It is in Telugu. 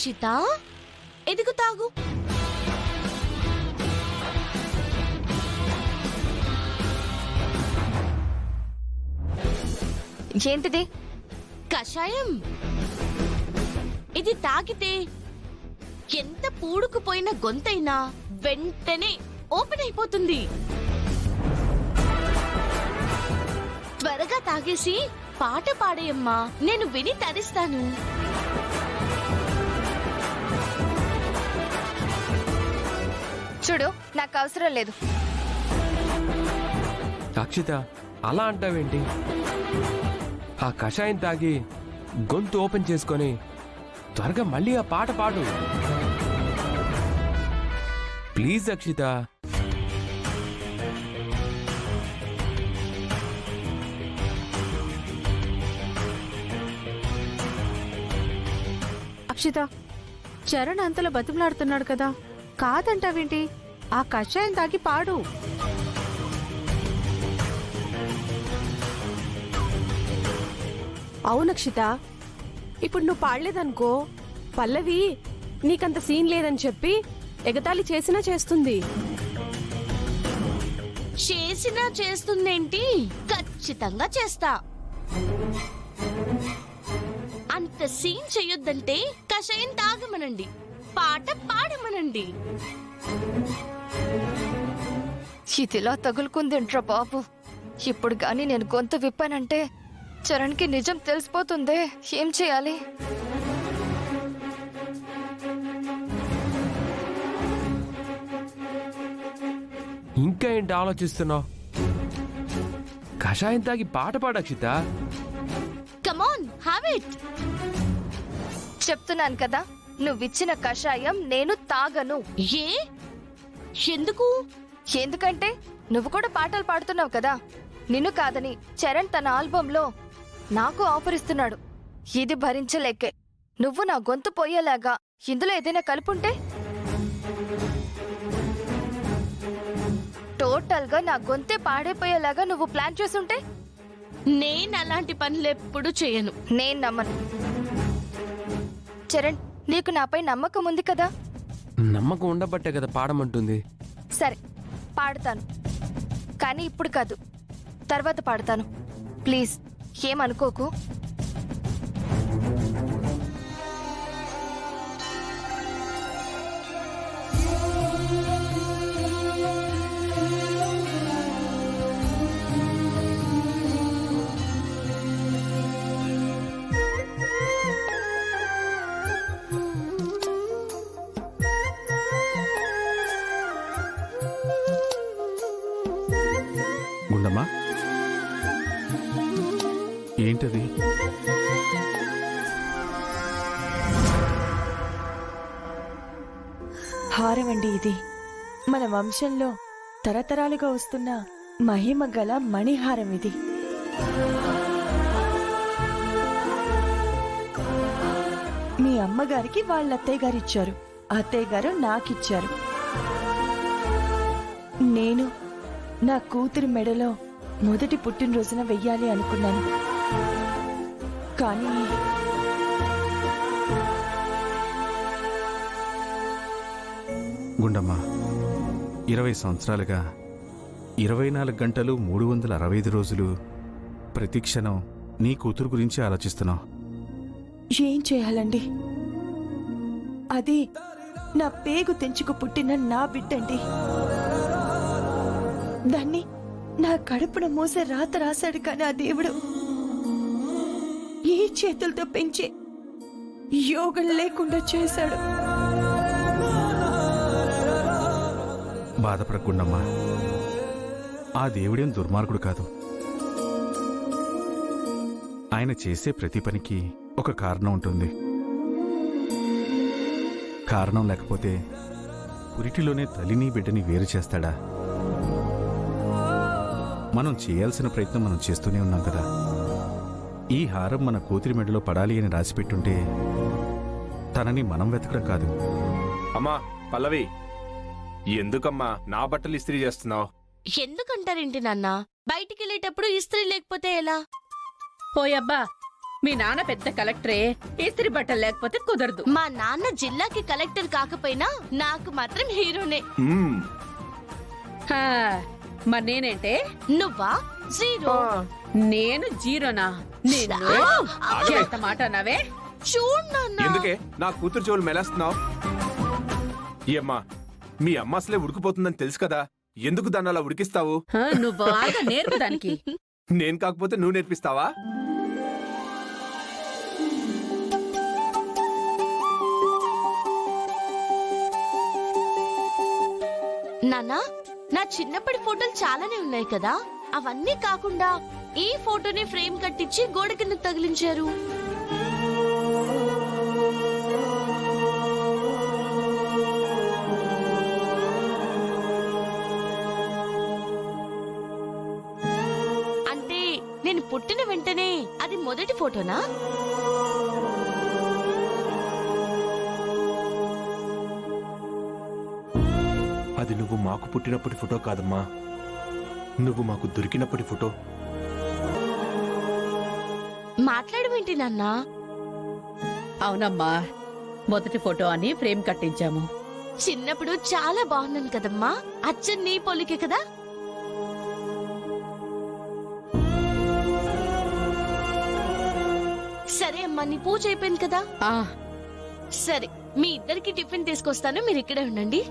అక్షిత, ఎదుగు తాగు. ఏంటిది? కషాయం. ఇది తాగితే ఎంత పూడుకుపోయిన గొంతైనా వెంటనే ఓపెన్ అయిపోతుంది. త్వరగా తాగేసి పాట పాడేయమ్మా, నేను విని తరిస్తాను. చూడు, నాకు అవసరం లేదు. అక్షిత, అలా అంటావేంటి? ఆ కషాయం తాగి గొంతు ఓపెన్ చేసుకొని త్వరగా మళ్ళీ ఆ పాట పాడు ప్లీజ్ అక్షిత. అక్షిత, చరణ్ అంతలో బతిమలాడుతున్నాడు కదా, కాదంటావేంటి? ఆ కషాయం తాగి పాడు. అవునక్షిత, ఇప్పుడు నువ్వు పాడలేదనుకో, పల్లవి నీకంత సీన్ లేదని చెప్పి ఎగతాళి చేసినా చేస్తుంది. చేసినా చేస్తుందేంటి? ఖచ్చితంగా చేస్తా. అంత సీన్ చెయ్యొద్దంటే కషాయం తాగమనండి, పాట పాడమనండి. ఇదిలా తగులుకుందింట్రా బాబు. ఇప్పుడు గాని నేను గొంతు విప్పానంటే చరణ్కి నిజం తెలిసిపోతుందే. ఏం చేయాలి? ఇంకా ఏంటి ఆలోచిస్తున్నావు? కషాయం తాగి పాట పాడు అక్షిత. కమాన్, హ్యావ్ ఇట్. చెప్తున్నాను కదా, నువ్విచ్చిన కషాయం నేను తాగను. ఏ? ఎందుకు? ఎందుకంటే నువ్వు కూడా పాటలు పాడుతున్నావు కదా. నిన్ను కాదని చరణ్ తన ఆల్బంలో నాకు ఆఫర్ ఇస్తున్నాడు. ఇది భరించలేకే నువ్వు నా గొంతు పోయేలాగా ఇందులో ఏదైనా కలుపుంటే టోటల్ గా నా గొంతే పాడైపోయేలాగా నువ్వు ప్లాన్ చేసుంటే నేను అలాంటి పనులు ఎప్పుడు చేయను. నేను నమ్మను. చరణ్, నీకు నాపై నమ్మకం ఉంది కదా? నమ్మకం ఉండబట్టే కదా పాడమంటుంది. సరే, పాడతాను. కానీ ఇప్పుడు కాదు, తర్వాత పాడతాను. ప్లీజ్ ఏమనుకోకు. గుండమ్మా, ఏంటది? హారం అండి ఇది. మన వంశంలో తరతరాలుగా వస్తున్న మహిమ గల మణిహారం ఇది. మీ అమ్మగారికి వాళ్ళ అత్తయ్య గారు ఇచ్చారు, అత్తయ్య గారు నాకిచ్చారు. నేను నా కూతురి మెడలో మొదటి పుట్టినరోజున వెయ్యాలి అనుకున్నాను. కానీ గుండమ్మా, 20 సంవత్సరాలుగా 24 గంటలు 365 రోజులు ప్రతి క్షణం నీ కూతురు గురించి ఆలోచిస్తున్నావు. ఏం చేయాలండి? అది నా పేగు తెంచుకు పుట్టిన నా బిడ్డండి. దాన్ని నా కడుపున మోసే రాత రాశాడు. కానీ ఆ దేవుడు ఈ చేతులతో పెంచి యోగం లేకుండా చేశాడు. బాధపడకుండమ్మా, ఆ దేవుడేం దుర్మార్గుడు కాదు. ఆయన చేసే ప్రతి పనికి ఒక కారణం ఉంటుంది. కారణం లేకపోతే పురిటిలోనే తల్లిని బిడ్డని వేరు చేస్తాడా? మనం చేయాల్సిన ప్రయత్నం మనం చేస్తూనే ఉన్నాం కదా. ఈ హారం మన కూతురి మెడలో పడాలి అని రాసిపెట్టుంటే తనని మనం వెతకడం కాదు. అమ్మా పల్లవి, ఎందుకమ్మా నా బట్టలు ఇస్త్రీ చేస్తున్నావు? ఎందుకంటారేంటి నాన్న? బయటికి వెళ్ళేటప్పుడు ఇస్త్రీ లేకపోతే ఎలా? పోయబ్బా, మీ నాన్న పెద్ద కలెక్టరే, ఇస్త్రీ బట్టలు లేకపోతే కుదరదు. మా నాన్న జిల్లాకి కలెక్టర్ కాకపోయినా నాకు మాత్రం హీరోనే. మ్మ్. హా, మరి నేనేంటే? నువ్వా జీరో. నేను జీరోనా? నేను ఆగవే. ఎంత మాట అన్నావే? చూడు నాన్న. ఎందుకే నా కూతురు చెవులు మెలేస్తున్నావు? ఏమ్మా, మీ అమ్మ అసలే ఉడికిపోతుందని తెలుసు కదా, ఎందుకు దాన్ని అలా ఉడికిస్తావు? హా, నువ్వు బాగా నేర్పు దానికి. నేను కాకపోతే నువ్వు నేర్పిస్తావా? నాన్న, నా చిన్నప్పటి ఫోటోలు చాలానే ఉన్నాయి కదా, అవన్నీ కాకుండా ఈ ఫోటోని ఫ్రేమ్ కట్టించి గోడ కింద తగిలించారు. అంటే నేను పుట్టిన వెంటనే అది మొదటి ఫోటోనా? అది నువ్వు మాకు పుట్టినప్పటి ఫోటో కాదమ్మా, నువ్వు మాకు దొరికినప్పటి ఫోటో. మాట్లాడమేంటి నాన్న? అవునమ్మా, మొదటి ఫోటో అని ఫ్రేమ్ కట్టించాము. చిన్నప్పుడు చాలా బాగున్నాను కదమ్మా, అచ్చం నీ పోలికే కదా. సరే అమ్మా, నీ పూజ అయిపోయింది కదా. ఆ సరే, మీ ఇద్దరికి టిఫిన్ తీసుకొస్తాను, మీరు ఇక్కడే ఉండండి.